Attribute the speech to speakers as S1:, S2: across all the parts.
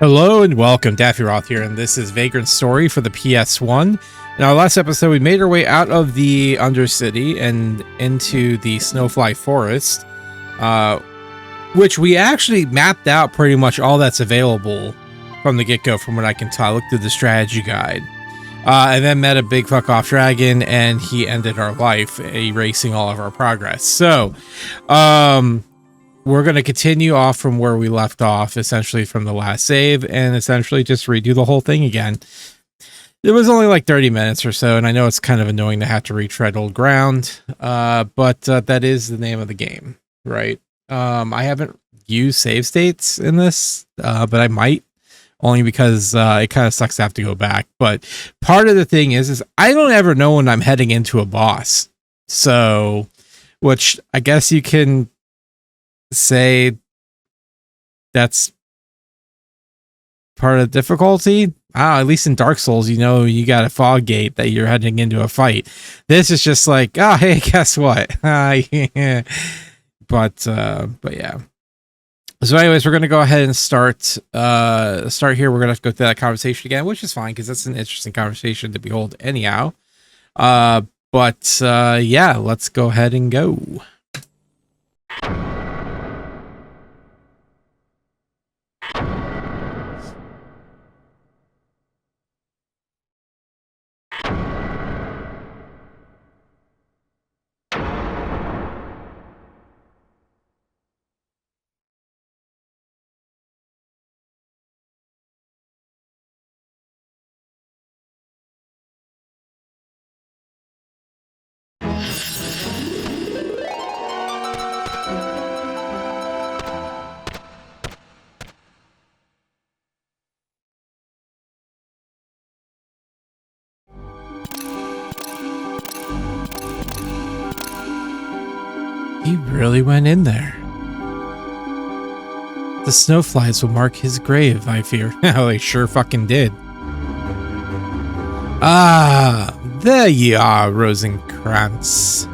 S1: Hello and welcome, Daffy Roth here, and this is Vagrant Story for the PS1. In our last episode, we made our way out of the Undercity and into the Snowfly Forest, which we actually mapped out pretty much all that's available from the get-go, from what I can tell. I looked through the strategy guide, and then met a big fuck-off dragon, and he ended our life, erasing all of our progress. So, we're going to continue off from where we left off, essentially from the last save, and essentially just redo the whole thing again. It was only like 30 minutes or so, and I know it's kind of annoying to have to retread old ground, but that is the name of the game, right? I haven't used save states in this, but I might, only because it kind of sucks to have to go back. But part of the thing is I don't ever know when I'm heading into a boss. So, which I guess you can say that's part of the difficulty. At least in Dark Souls, you know, you got a fog gate that you're heading into a fight. This is just like, oh, hey, guess what? Yeah. But yeah. So anyways, we're going to go ahead and start here. We're going to have to go through that conversation again, which is fine because that's an interesting conversation to behold anyhow. Yeah, let's go ahead and go. He really went in there. The snowflies will mark his grave, I fear. Oh, they sure fucking did. Ah, there ye are, Rosencrantz.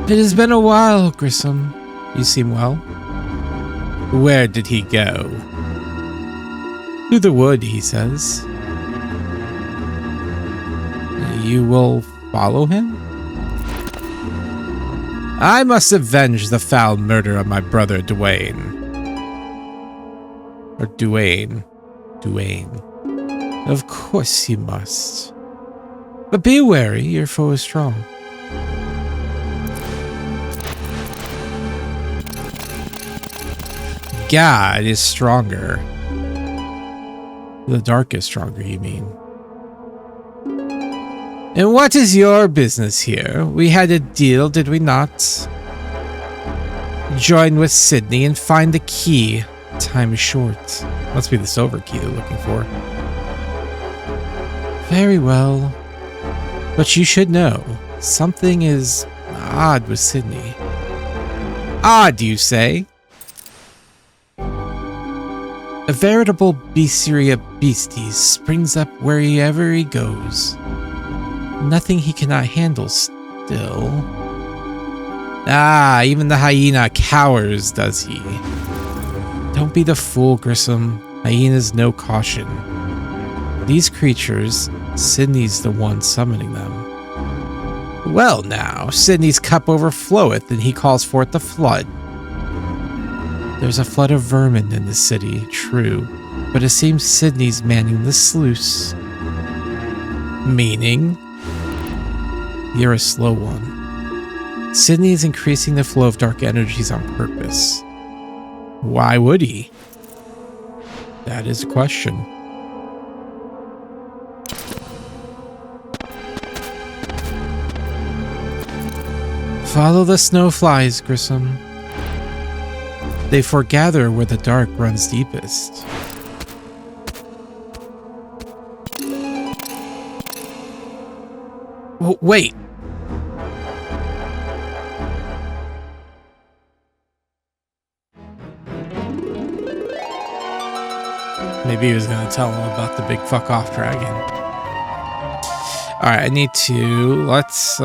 S1: It has been a while, Grissom. You seem well. Where did he go? To the wood, he says. You will follow him? I must avenge the foul murder of my brother Duane. Or Duane. Of course you must. But be wary, your foe is strong. God is stronger. The dark is stronger, you mean? And what is your business here? We had a deal, did we not? Join with Sydney and find the key. Time is short. Must be the silver key they're looking for. Very well. But you should know, something is odd with Sydney. Odd, you say? A veritable bestiary of beasties springs up wherever he goes. Nothing he cannot handle still. Ah, even the hyena cowers, does he? Don't be the fool, Grissom. Hyenas know caution. These creatures, Sydney's the one summoning them. Well now, Sydney's cup overfloweth and he calls forth the flood. There's a flood of vermin in the city, true, but it seems Sydney's manning the sluice. Meaning? You're a slow one. Sydney is increasing the flow of dark energies on purpose. Why would he? That is a question. Follow the snowflies, Grissom. They foregather where the dark runs deepest. Wait. Maybe he was going to tell him about the big fuck-off dragon. Alright, I need to... Let's...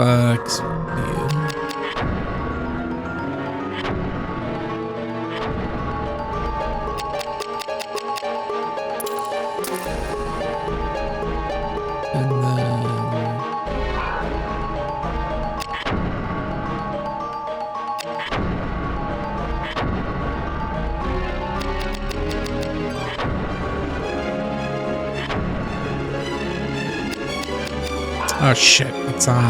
S1: Oh shit, it's on.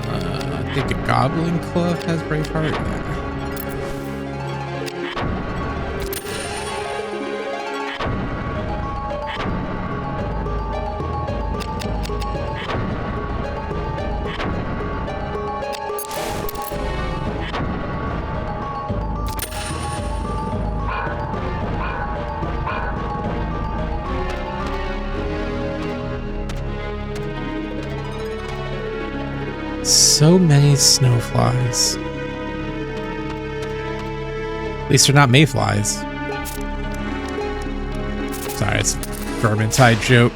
S1: I think a Goblin Club has Braveheart. Yeah. So many snowflies. At least they're not mayflies. Sorry, it's a Vermintide joke.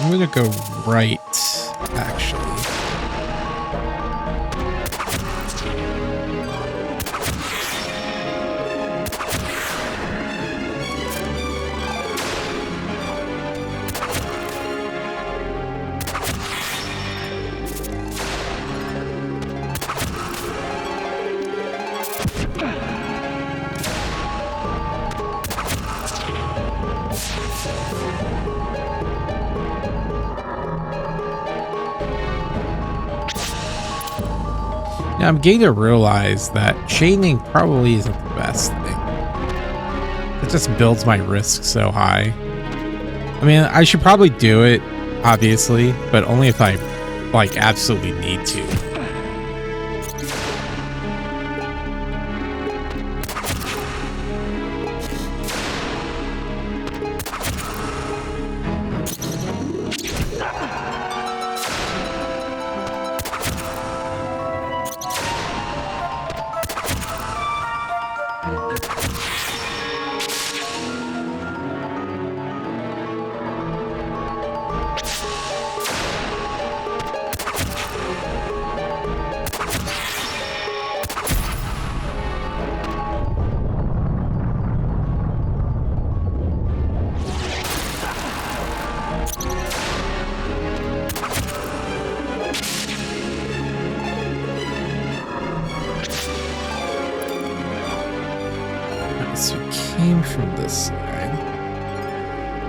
S1: I'm gonna go right, actually. Now, I'm getting to realize that chaining probably isn't the best thing. It just builds my risk so high. I mean, I should probably do it, obviously, but only if I, like, absolutely need to. So we came from this side.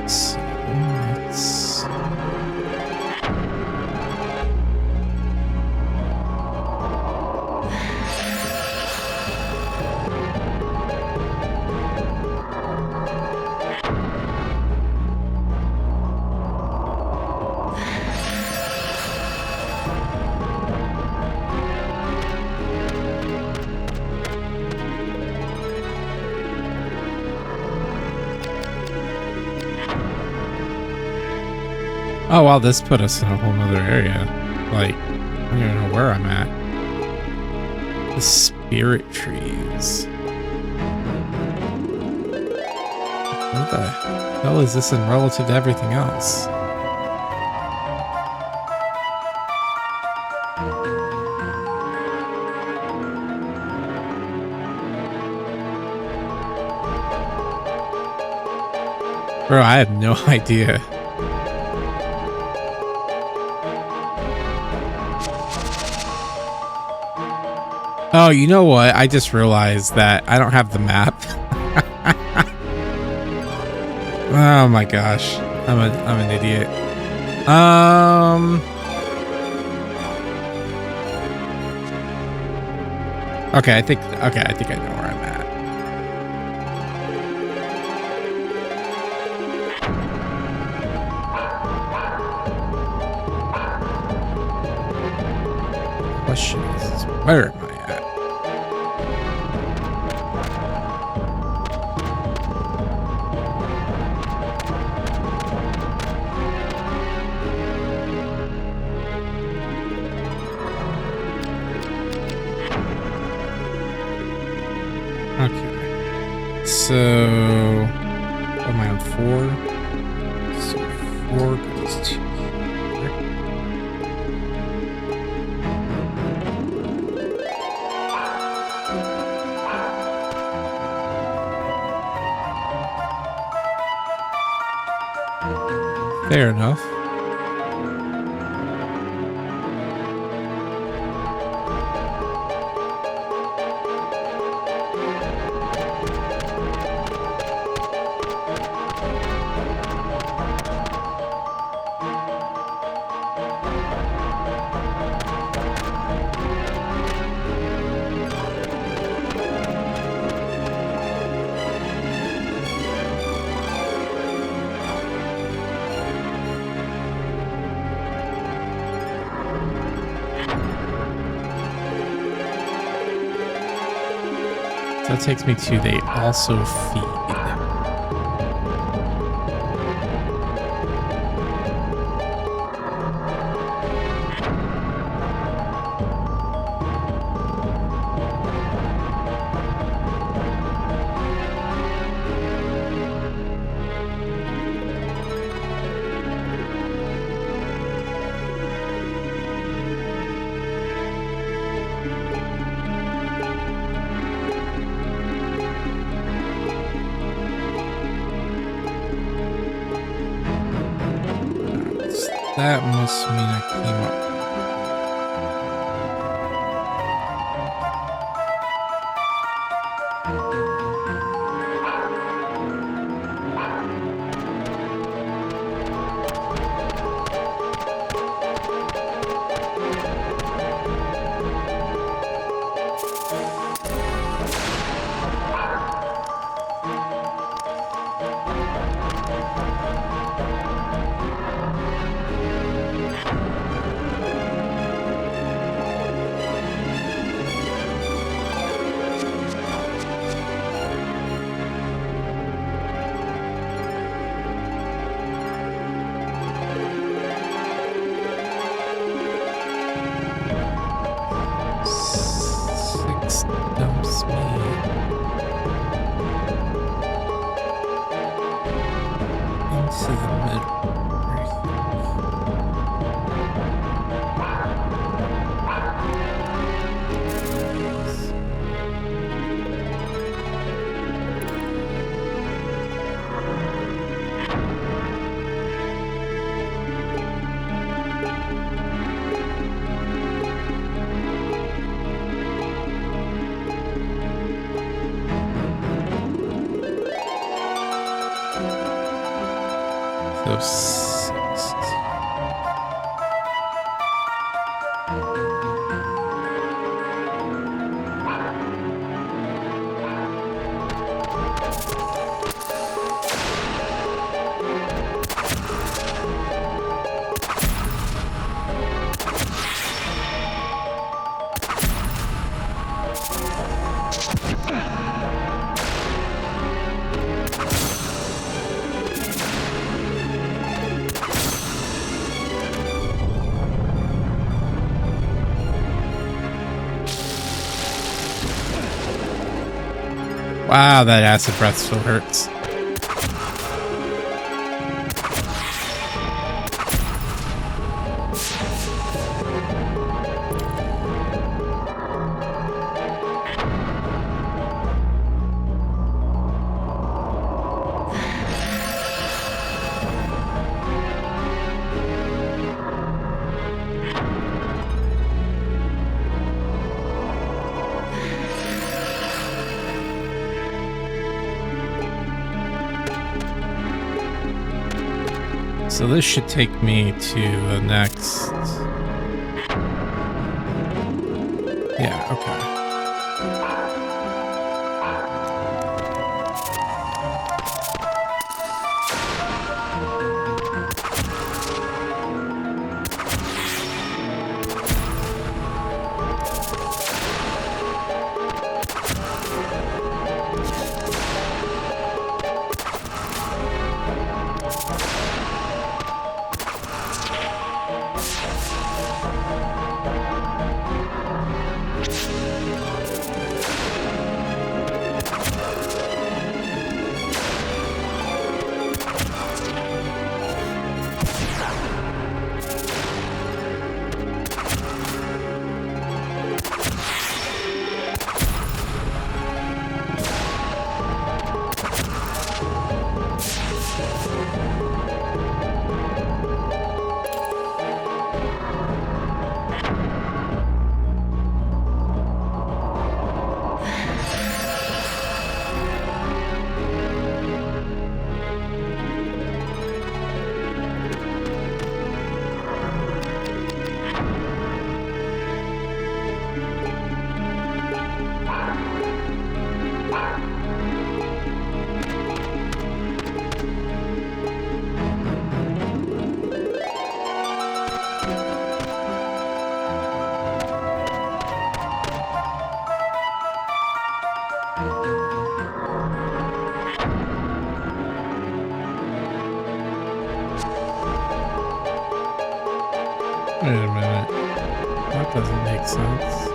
S1: So let's... Oh wow, this put us in a whole nother area. Like, I don't even know where I'm at. The spirit trees. What the hell is this in relative to everything else? Bro, I have no idea. Oh, you know what? I just realized that I don't have the map. Oh my gosh. I'm an idiot. Okay, I think I know where I'm at. Question is, where am I? So, am I on 4? So 4 goes to here. Fair enough. That takes me to they also feed. That must mean I came up. Wow, that acid breath still hurts. So this should take me to the next. Yeah, okay. Wait a minute. That doesn't make sense.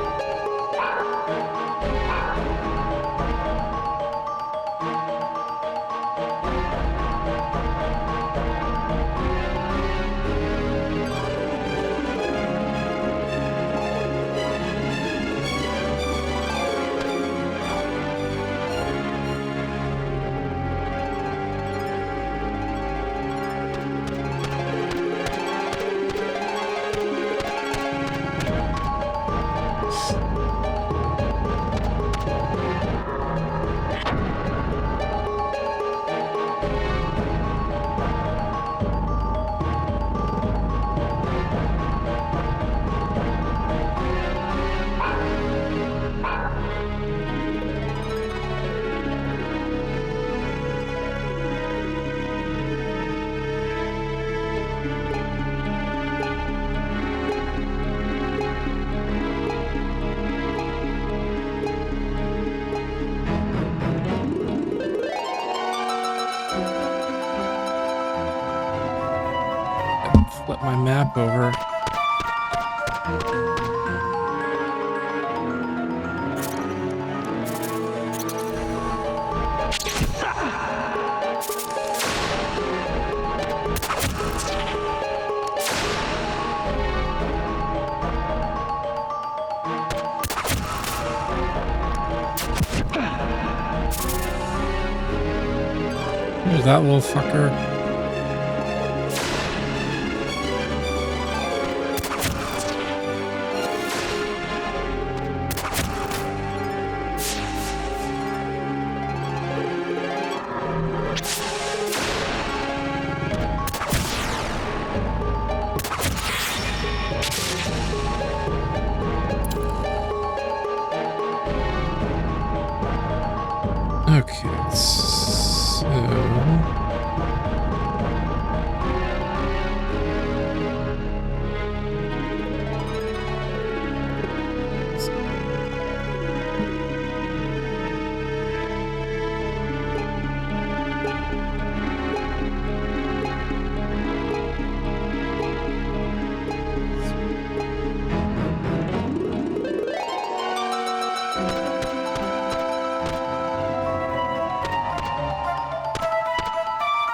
S1: Flip my map over. There's that little fucker. Okay, so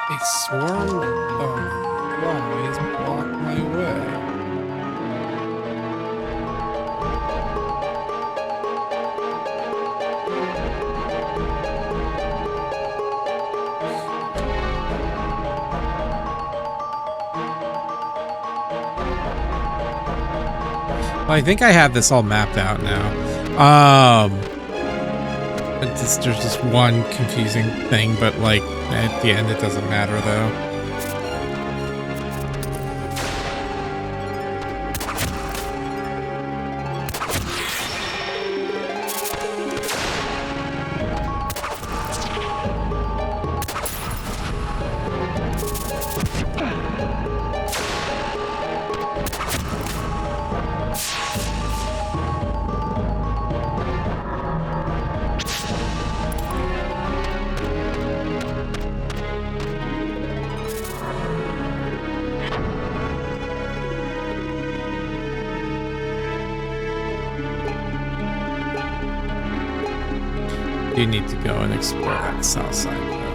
S1: a swarm of flies block my way. Well, I think I have this all mapped out now. There's just one confusing thing, but like at the end it doesn't matter though. You need to go and explore that south side though.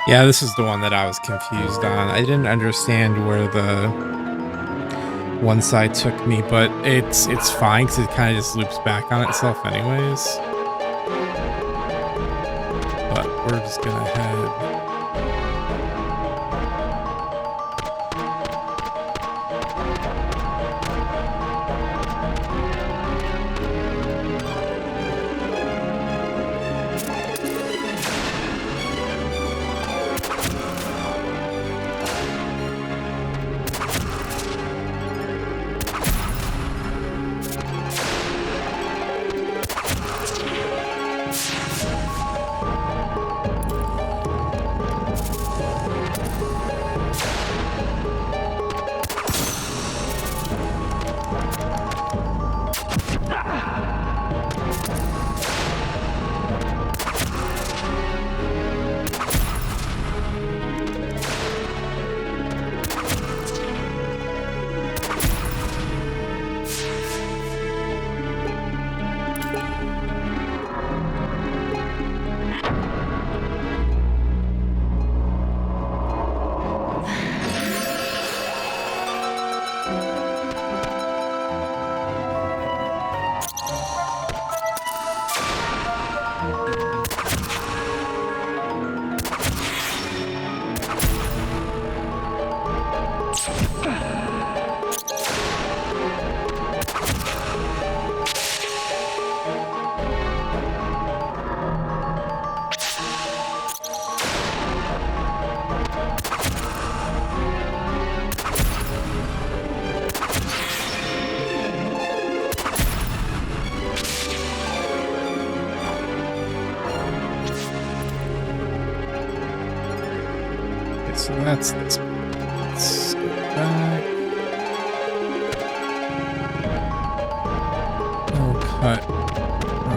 S1: Yeah, this is the one that I was confused on. I didn't understand where the one side took me, but it's fine because it kind of just loops back on itself anyways. But we're just gonna head. So that's this. Let's go back. No cut.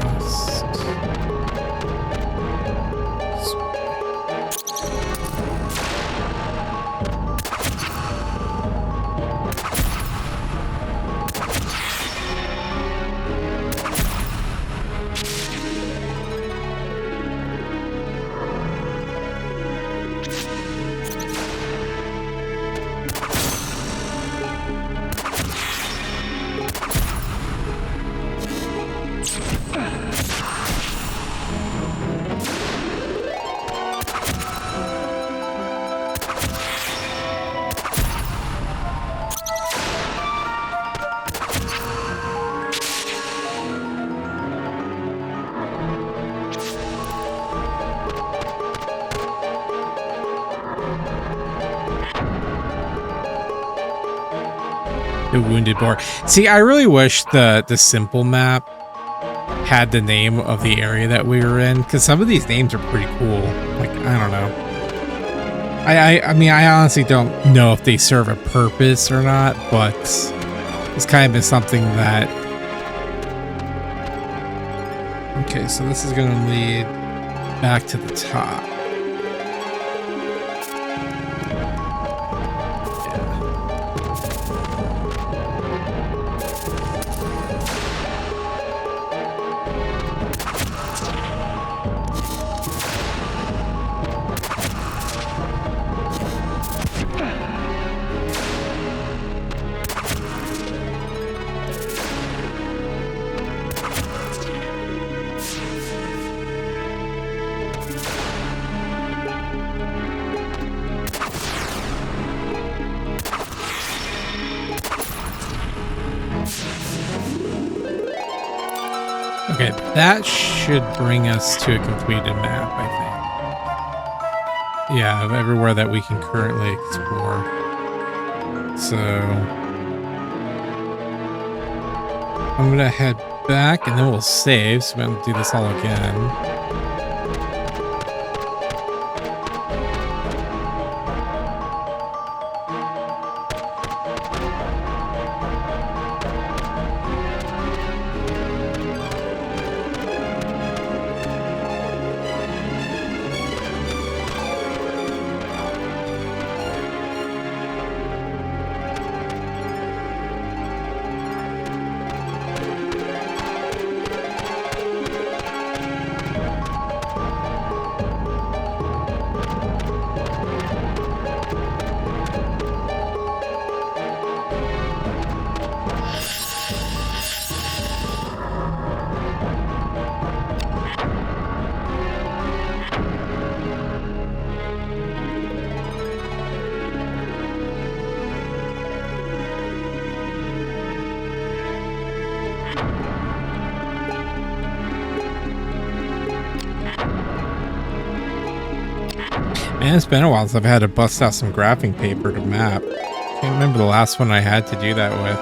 S1: Rust. The Wounded Boar. See, I really wish the simple map had the name of the area that we were in, because some of these names are pretty cool. Like, I don't know. I mean, I honestly don't know if they serve a purpose or not, but it's kind of been something that... Okay, so this is going to lead back to the top. Okay, that should bring us to a completed map, I think. Yeah, of everywhere that we can currently explore. So I'm gonna head back and then we'll save, so we don't do this all again. Man, it's been a while since I've had to bust out some graphing paper to map. Can't remember the last one I had to do that with.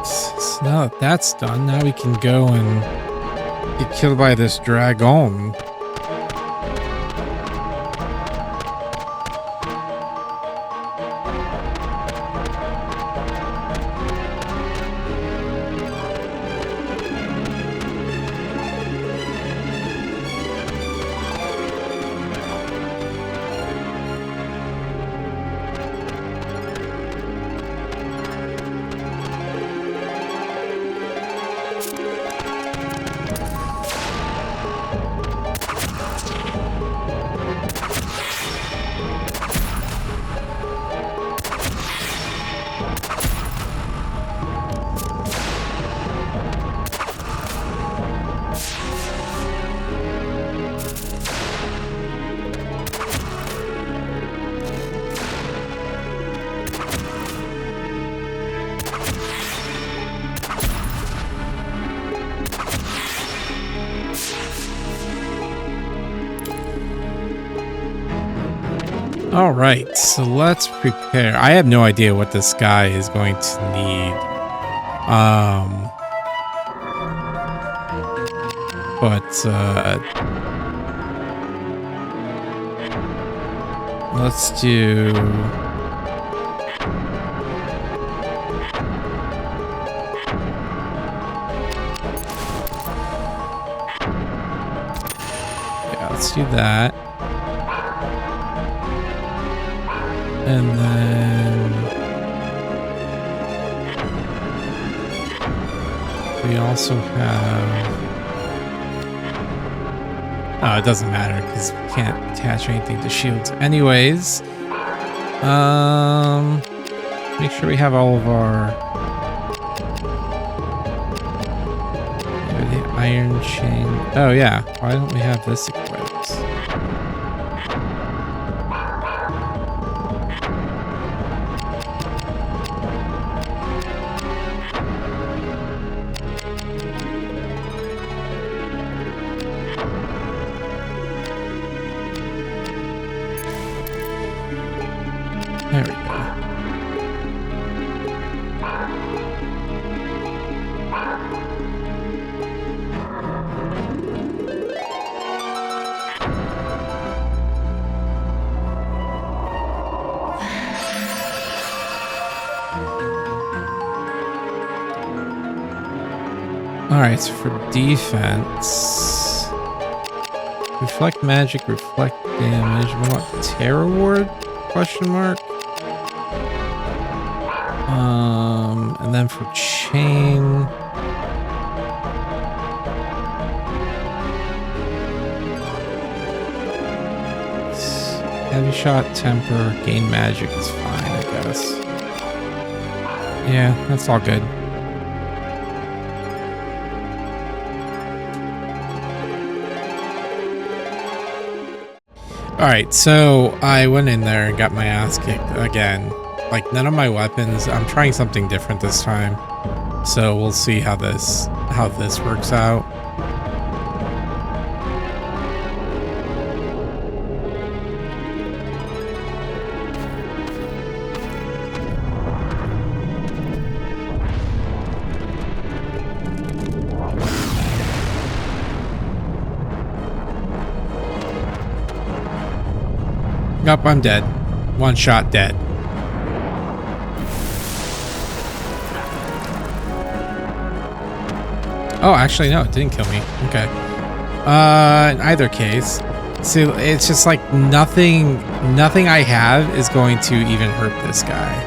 S1: So now that that's done, now we can go and get killed by this dragon. All right, so let's prepare. I have no idea what this guy is going to need. Let's do... Yeah, let's do that. And then we also have... Oh, it doesn't matter because we can't attach anything to shields anyways. Make sure we have all of our... Maybe the iron chain. Oh yeah, why don't we have this equipped? There we go. Alright, so for defense... Reflect magic, reflect damage. We want Terror Ward? Question mark? And then for chain... Heavy shot, temper, gain magic is fine, I guess. Yeah, that's all good. Alright, so I went in there and got my ass kicked again. Like, none of my weapons, I'm trying something different this time. So we'll see how this works out. Yup, I'm dead. One shot dead. Oh, actually, no, it didn't kill me. Okay. In either case, so it's just like nothing I have is going to even hurt this guy.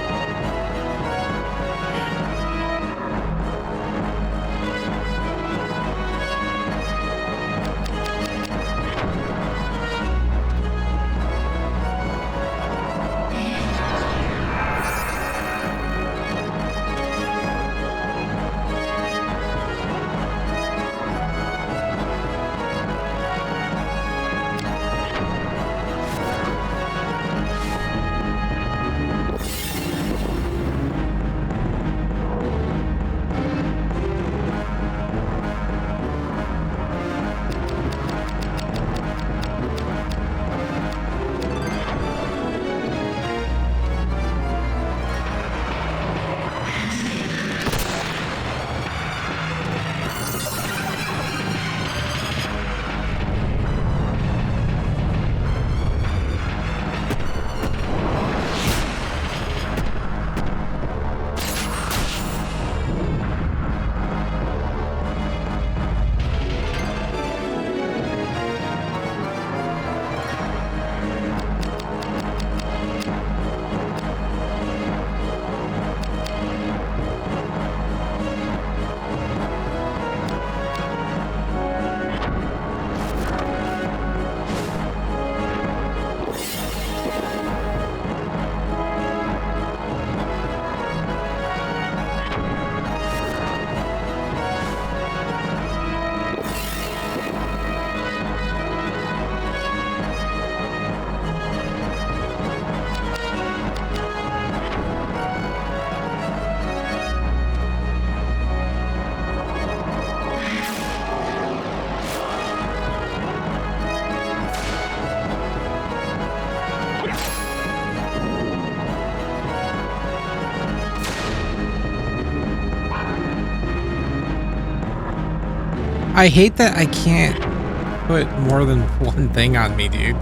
S1: I hate that I can't put more than one thing on me, dude.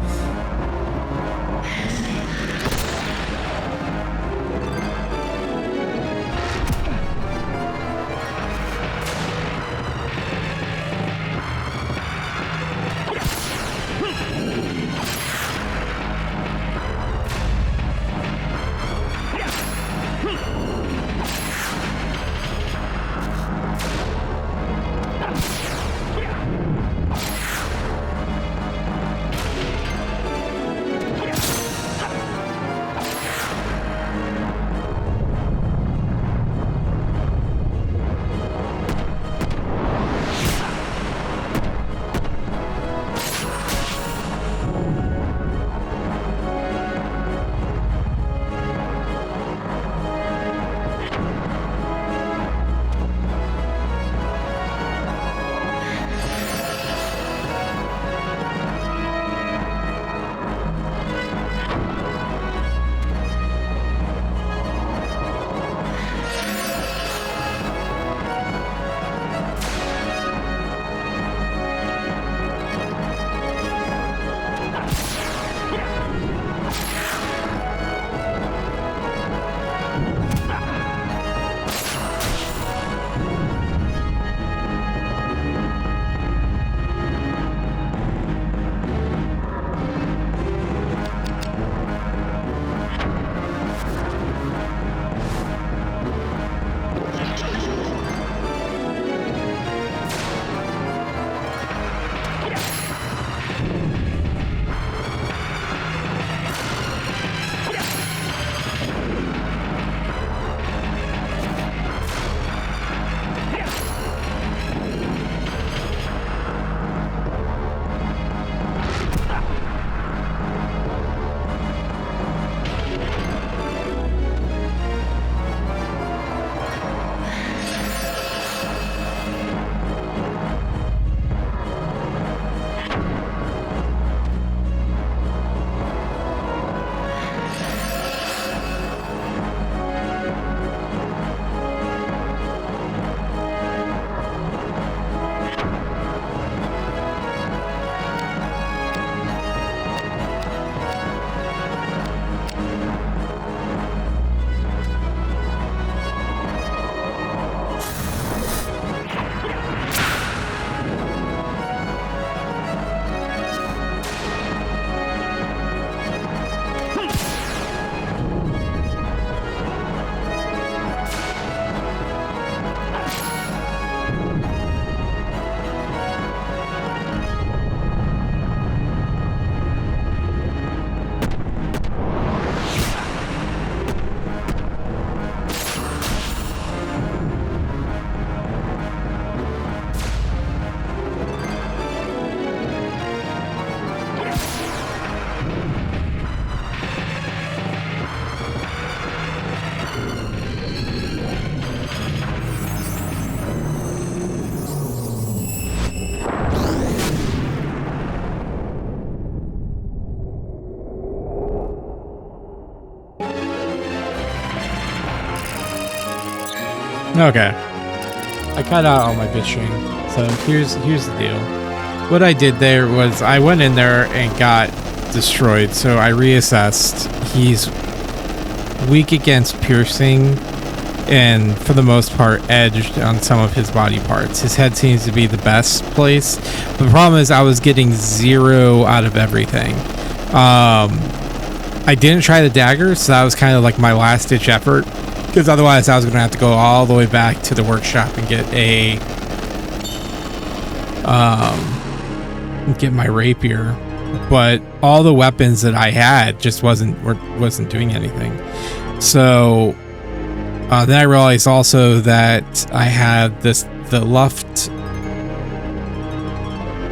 S1: Okay. I cut out all my bitching. So here's the deal. What I did there was I went in there and got destroyed. So I reassessed. He's weak against piercing and for the most part edged on some of his body parts. His head seems to be the best place. The problem is I was getting 0 out of everything. I didn't try the dagger, so that was kind of like my last ditch effort, because otherwise I was going to have to go all the way back to the workshop and get a get my rapier. But all the weapons that I had just wasn't doing anything. So then I realized also that I had the Luft,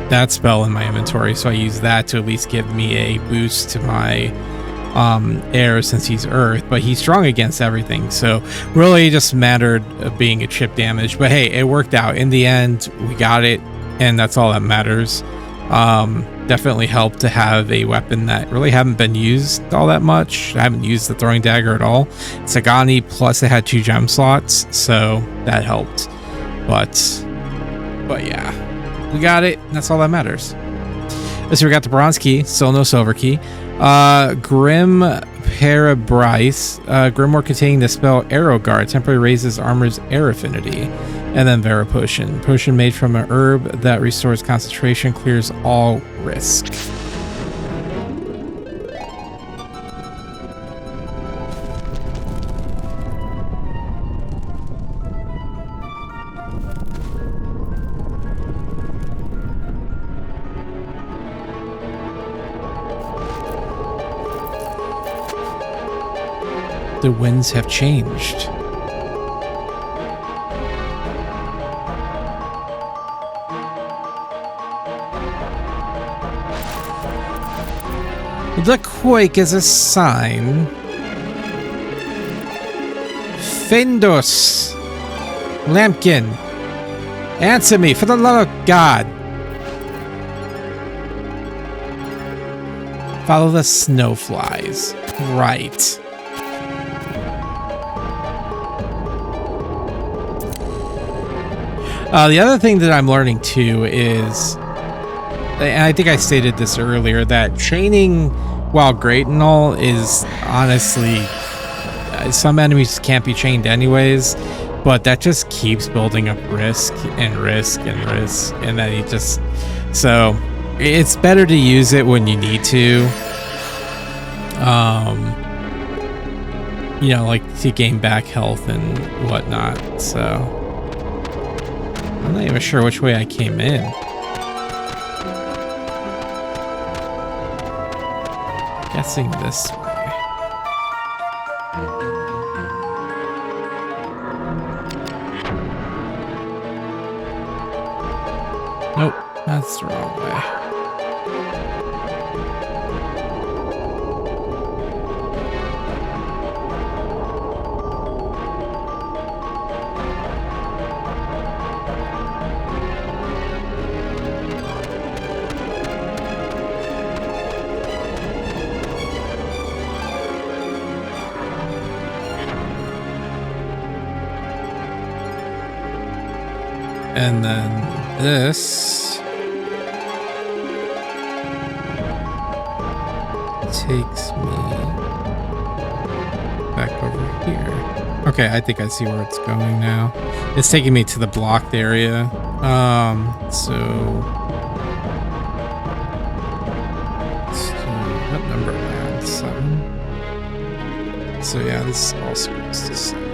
S1: that spell in my inventory, so I used that to at least give me a boost to my air, since he's earth, but he's strong against everything, so really it just mattered of being a chip damage. But hey, it worked out in the end. We got it, and that's all that matters. Definitely helped to have a weapon that really haven't been used all that much. I haven't used the throwing dagger at all. Sagani, plus it had 2 gem slots, so that helped. But yeah. We got it. That's all that matters. So we got the bronze key, still no silver key. Grim Parabrice, Grimoire containing the spell Arrow Guard, temporarily raises armor's air affinity. And then Vera Potion. Potion made from an herb that restores concentration, clears all risk. The winds have changed. The quake is a sign. Findus! Lampkin! Answer me, for the love of God! Follow the snowflies. Right. The other thing that I'm learning too is, and I think I stated this earlier, that chaining, while great and all, is honestly, some enemies can't be chained anyways, but that just keeps building up risk and risk and risk, and then you just, so it's better to use it when you need to, you know, like to gain back health and whatnot. So I'm not even sure which way I came in. Guessing this way. Nope, that's the wrong way. And then this takes me back over here. Okay, I think I see where it's going now. It's taking me to the blocked area. So what number am I on? 7. So yeah, this also goes to 7.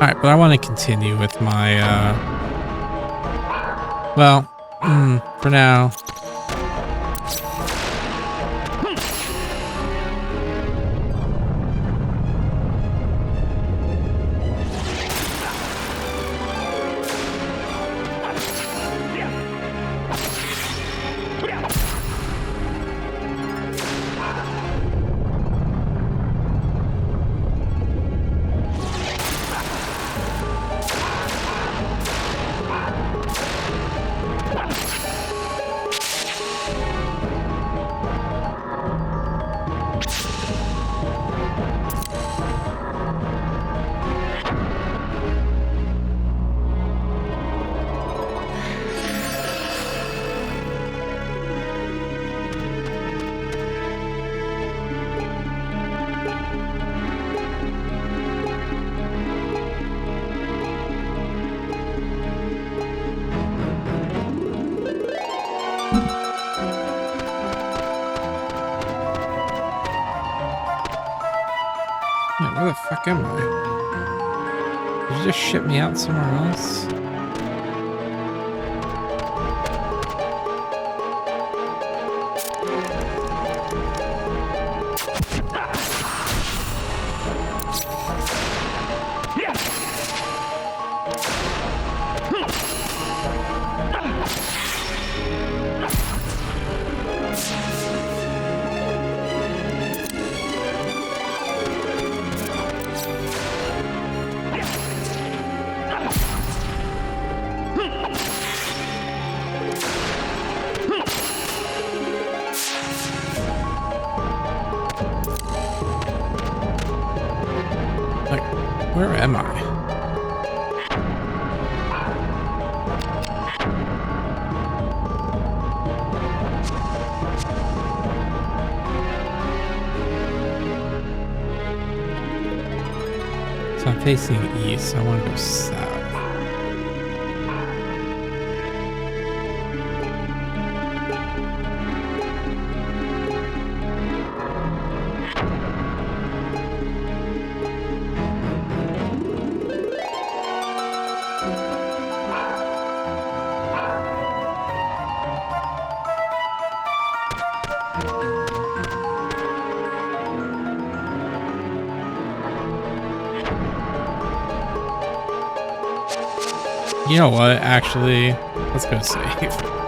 S1: Alright, but I want to continue with my, well, for now. Where the fuck am I? Did you just ship me out somewhere else? am I? So I'm facing east. I want to go south. You know what? Actually, let's go save.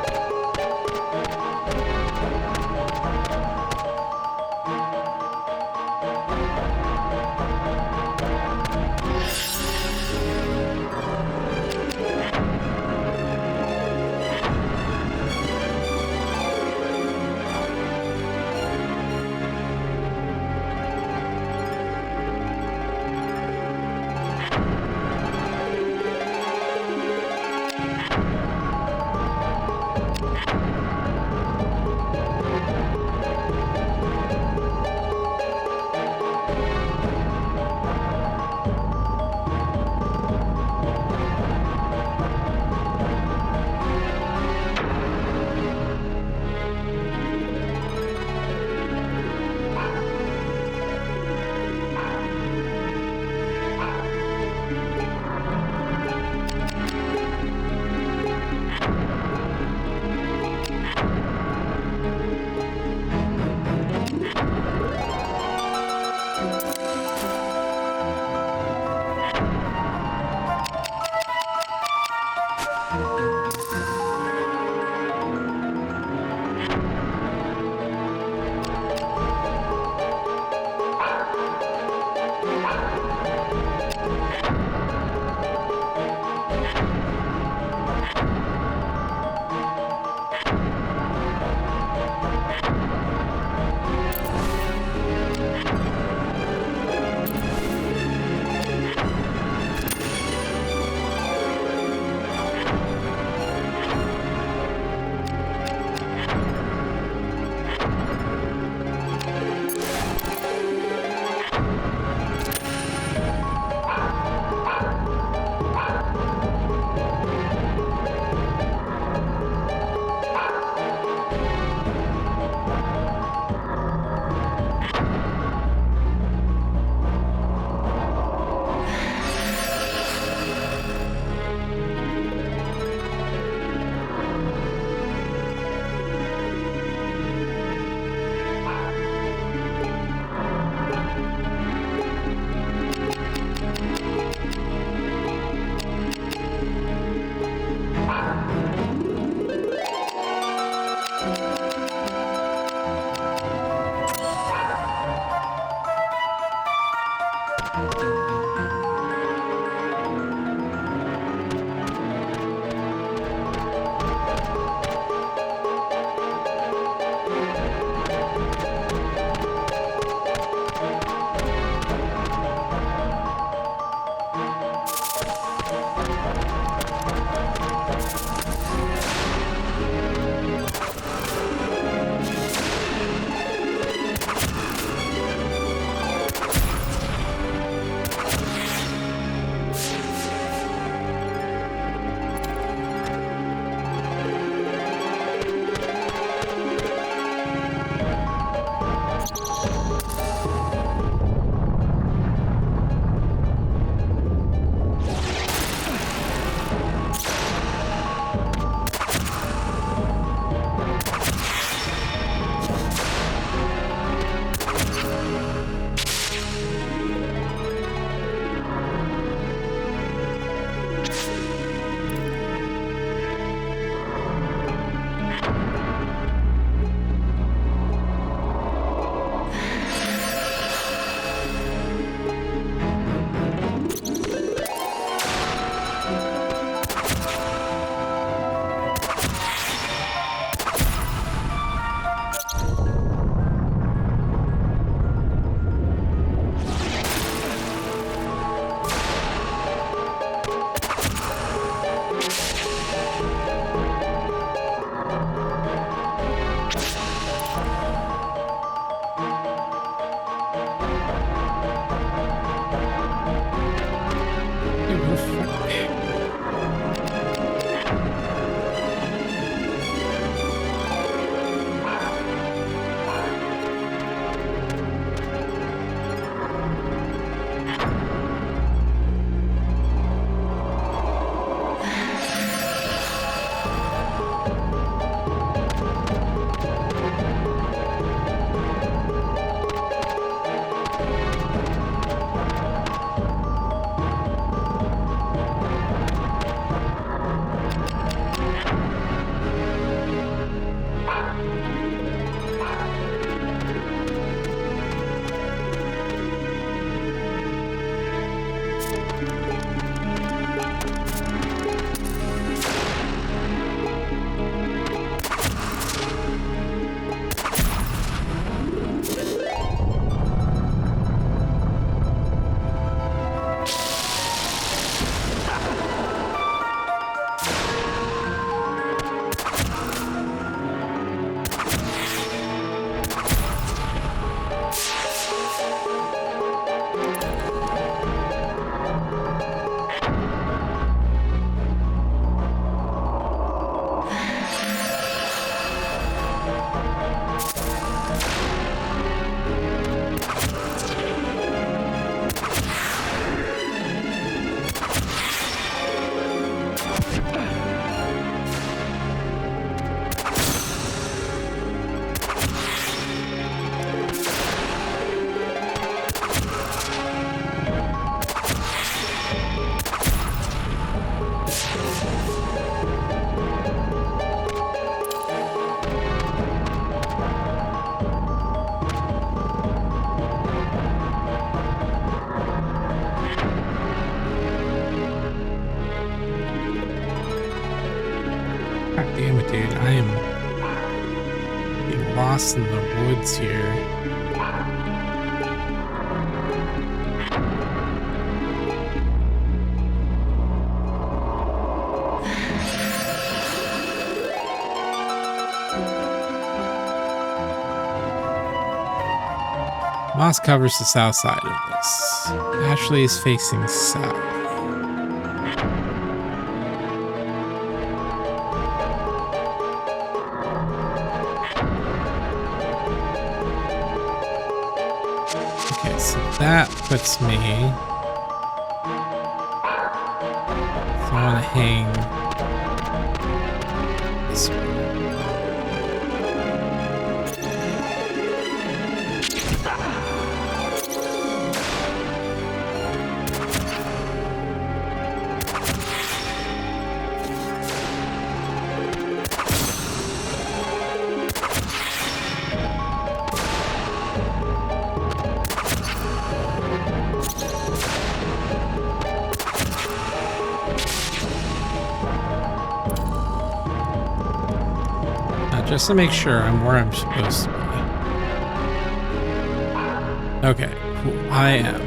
S1: am getting lost in the woods here. Moss covers the south side of this. Ashley is facing south. Okay, so that puts me... So I want to hang this way. Just to make sure I'm where I'm supposed to be. Okay, cool. I am.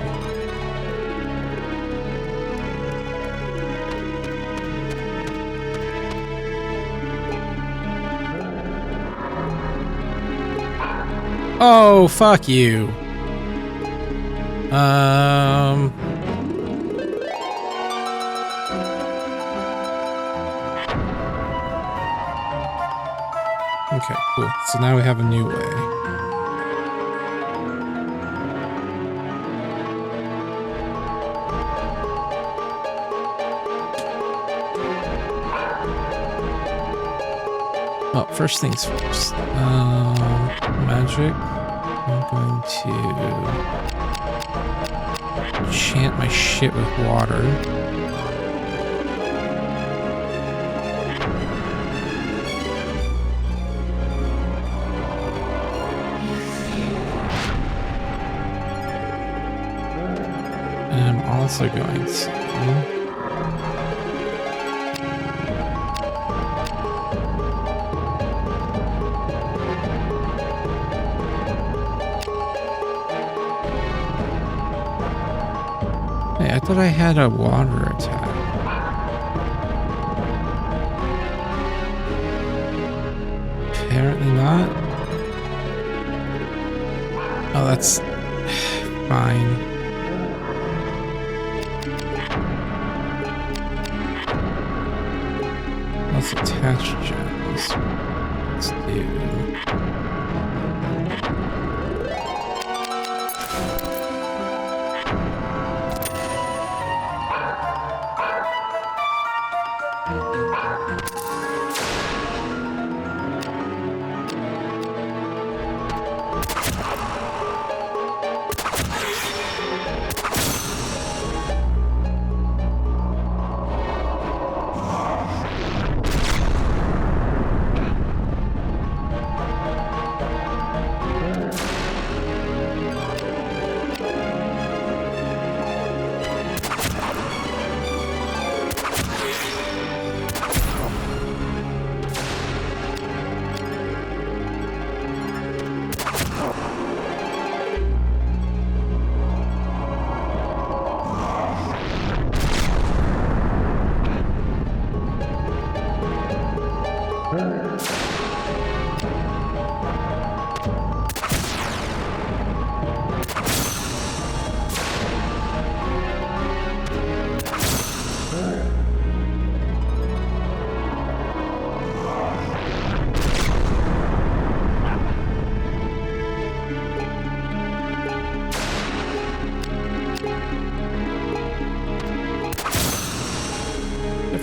S1: Oh, fuck you. Okay, cool. So now we have a new way. Well, first things first. Magic. I'm going to enchant my shit with water. Also going to hey, I thought I had a water attack. Apparently not. Oh, that's fine. Let's attach gems. Let's do...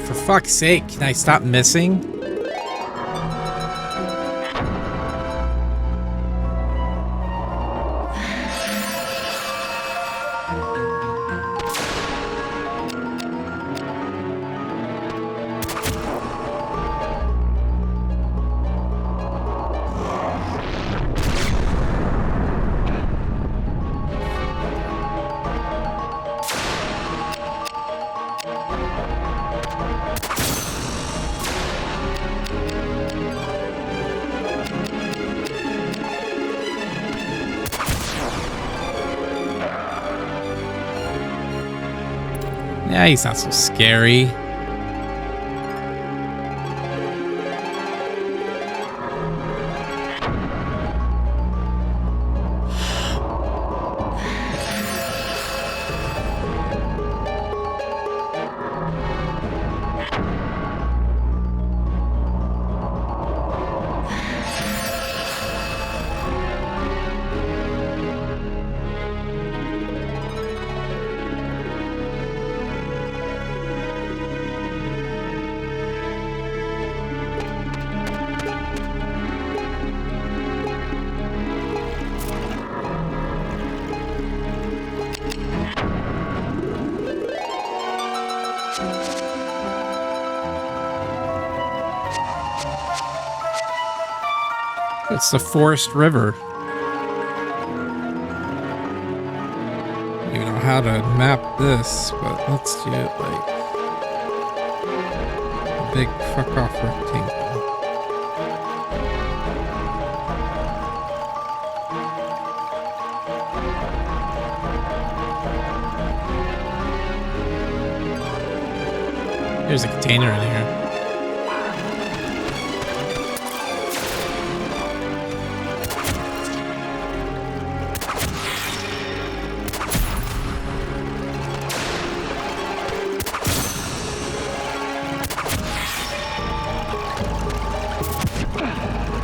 S1: For fuck's sake, can I stop missing? Yeah, he's not so scary. It's the Forest River. You know how to map this, but let's do it like a big fuck off rectangle. There's a container in here.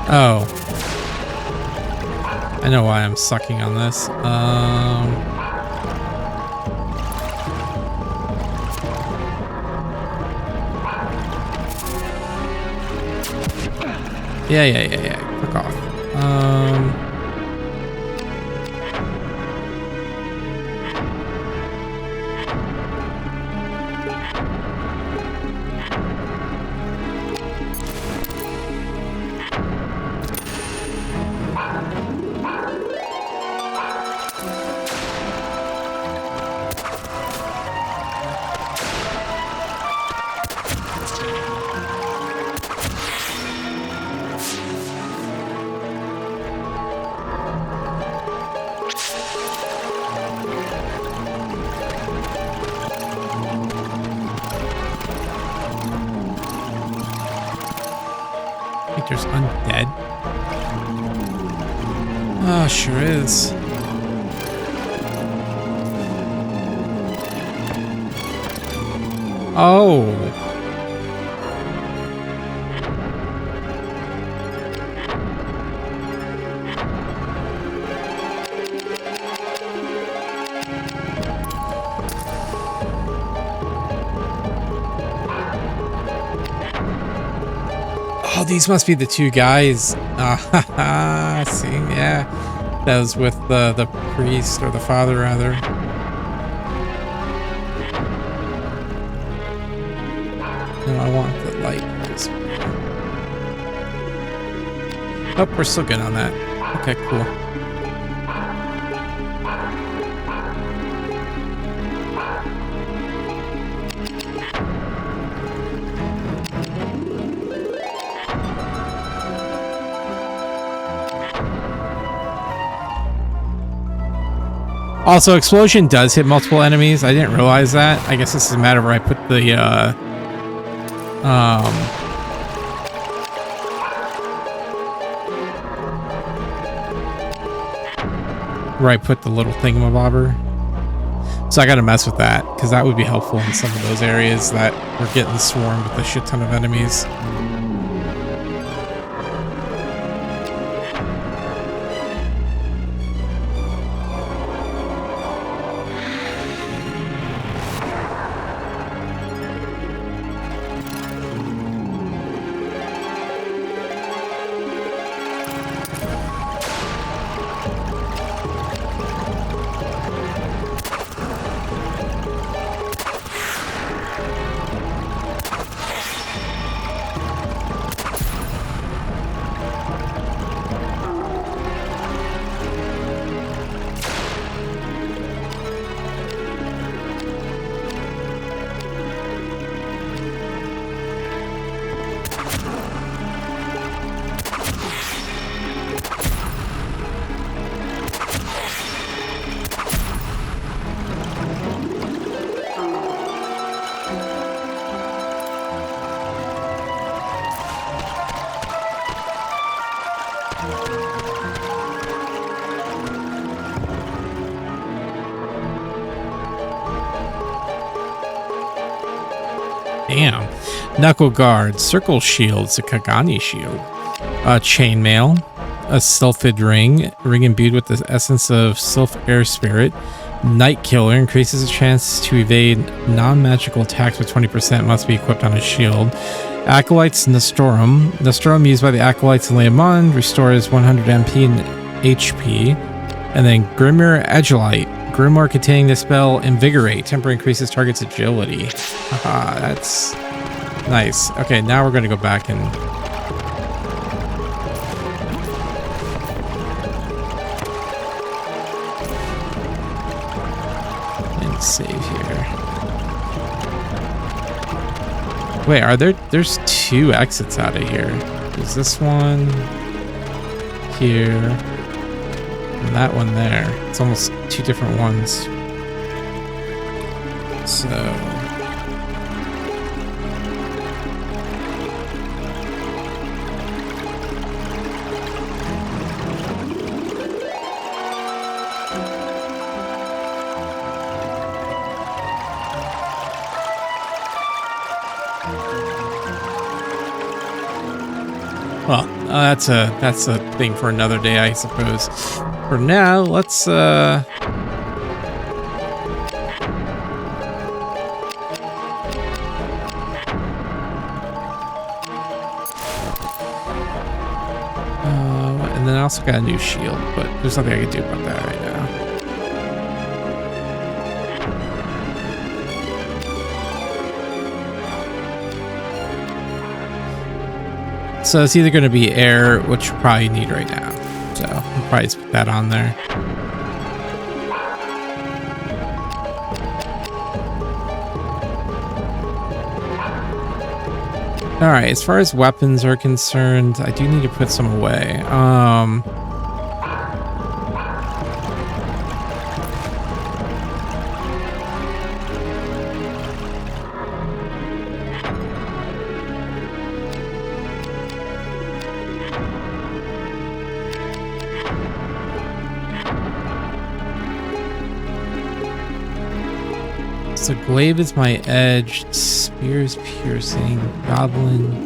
S1: Oh. I know why I'm sucking on this. Yeah. Fuck off. There's undead. Oh, sure is. Oh. Oh, these must be the two guys. See, yeah. That was with the priest, or the father, rather. No, I want the light. Oh, we're still good on that. Okay, cool. Also, explosion does hit multiple enemies. I didn't realize that. I guess this is a matter where I put the where I put the little thingamabobber. So I gotta mess with that, because that would be helpful in some of those areas that we're getting swarmed with a shit ton of enemies. Damn. Knuckle guard, circle shields, a Kagani shield, chainmail, a sylphid ring imbued with the essence of sylph air spirit. Night Killer increases the chance to evade non-magical attacks with 20%, must be equipped on a shield. Acolytes Nostorum. Nostorum used by the Acolytes in Leá Monde restores 100 MP and HP. And then Grimoire Agilite. Grimoire containing the spell Invigorate. Temporarily increases target's agility. Haha, that's nice. Okay, now we're going to go back and... save here. Wait, there's 2 exits out of here. There's this one here and that one there. It's almost 2 different ones. So well, that's a thing for another day, I suppose. For now, let's and then I also got a new shield, but there's nothing I can do about that right now. So it's either going to be air, which you probably need right now. So I'll probably just put that on there. All right, as far as weapons are concerned, I do need to put some away. So glaive is my edge, spear is piercing, goblin.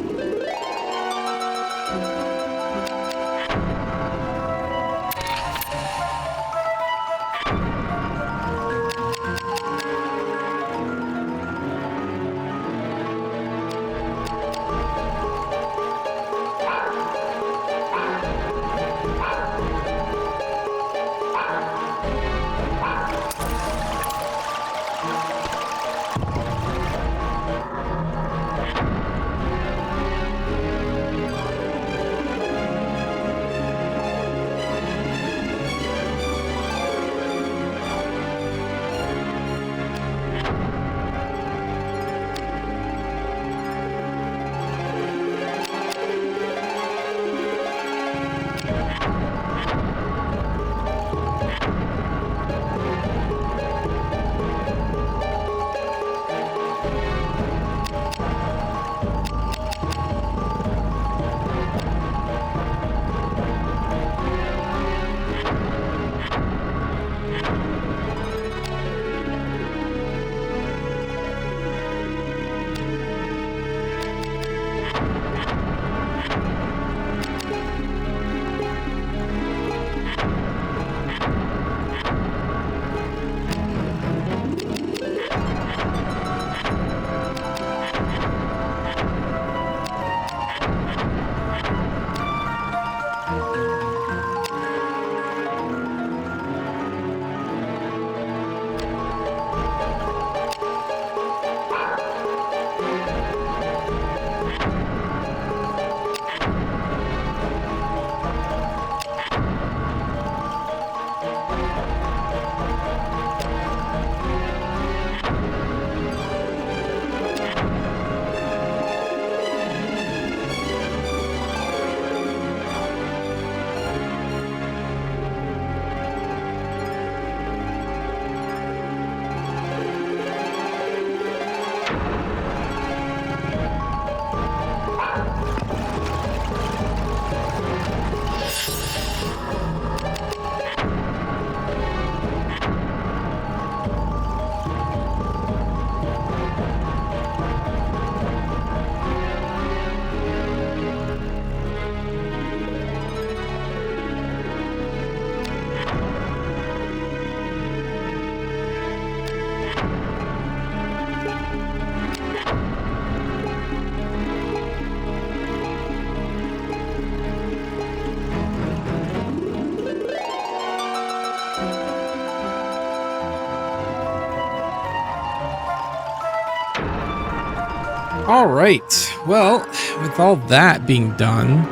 S1: All right. Well, with all that being done,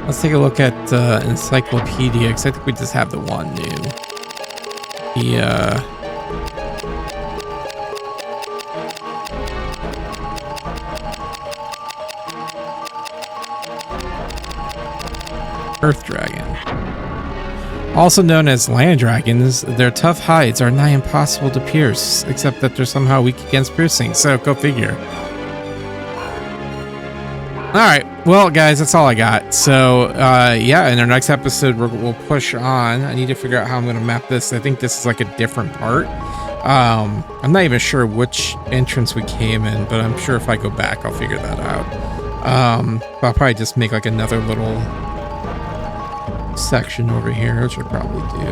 S1: let's take a look at Encyclopedia, because I think we just have the one new. The Earth Dragon. Also known as land dragons, their tough hides are nigh impossible to pierce, except that they're somehow weak against piercing, so go figure. Alright, well guys, that's all I got. So, yeah, in our next episode, we'll push on. I need to figure out how I'm going to map this. I think this is like a different part. I'm not even sure which entrance we came in, but I'm sure if I go back, I'll figure that out. I'll probably just make like another little section over here, which I'll probably do.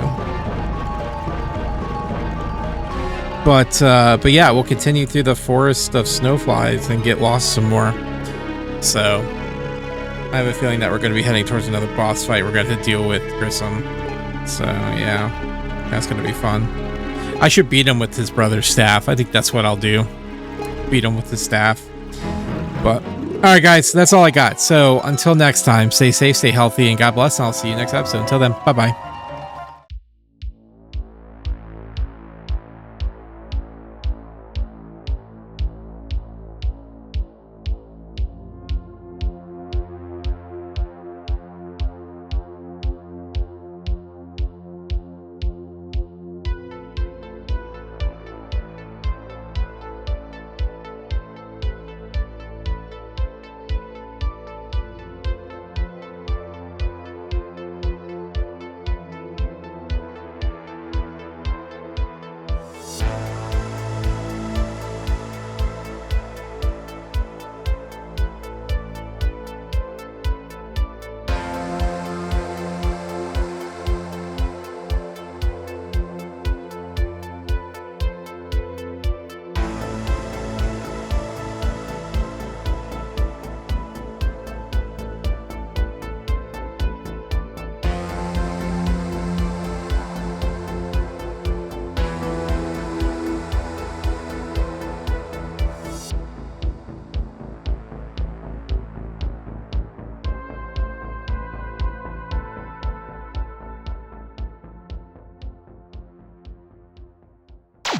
S1: But yeah, we'll continue through the forest of snowflies and get lost some more. So I have a feeling that we're going to be heading towards another boss fight we're going to deal with Grissom. So yeah, that's going to be fun. I should beat him with his brother's staff. I think that's what I'll do. Beat him with his staff. But alright guys, that's all I got. So until next time, stay safe, stay healthy, and God bless, and I'll see you next episode. Until then, bye-bye.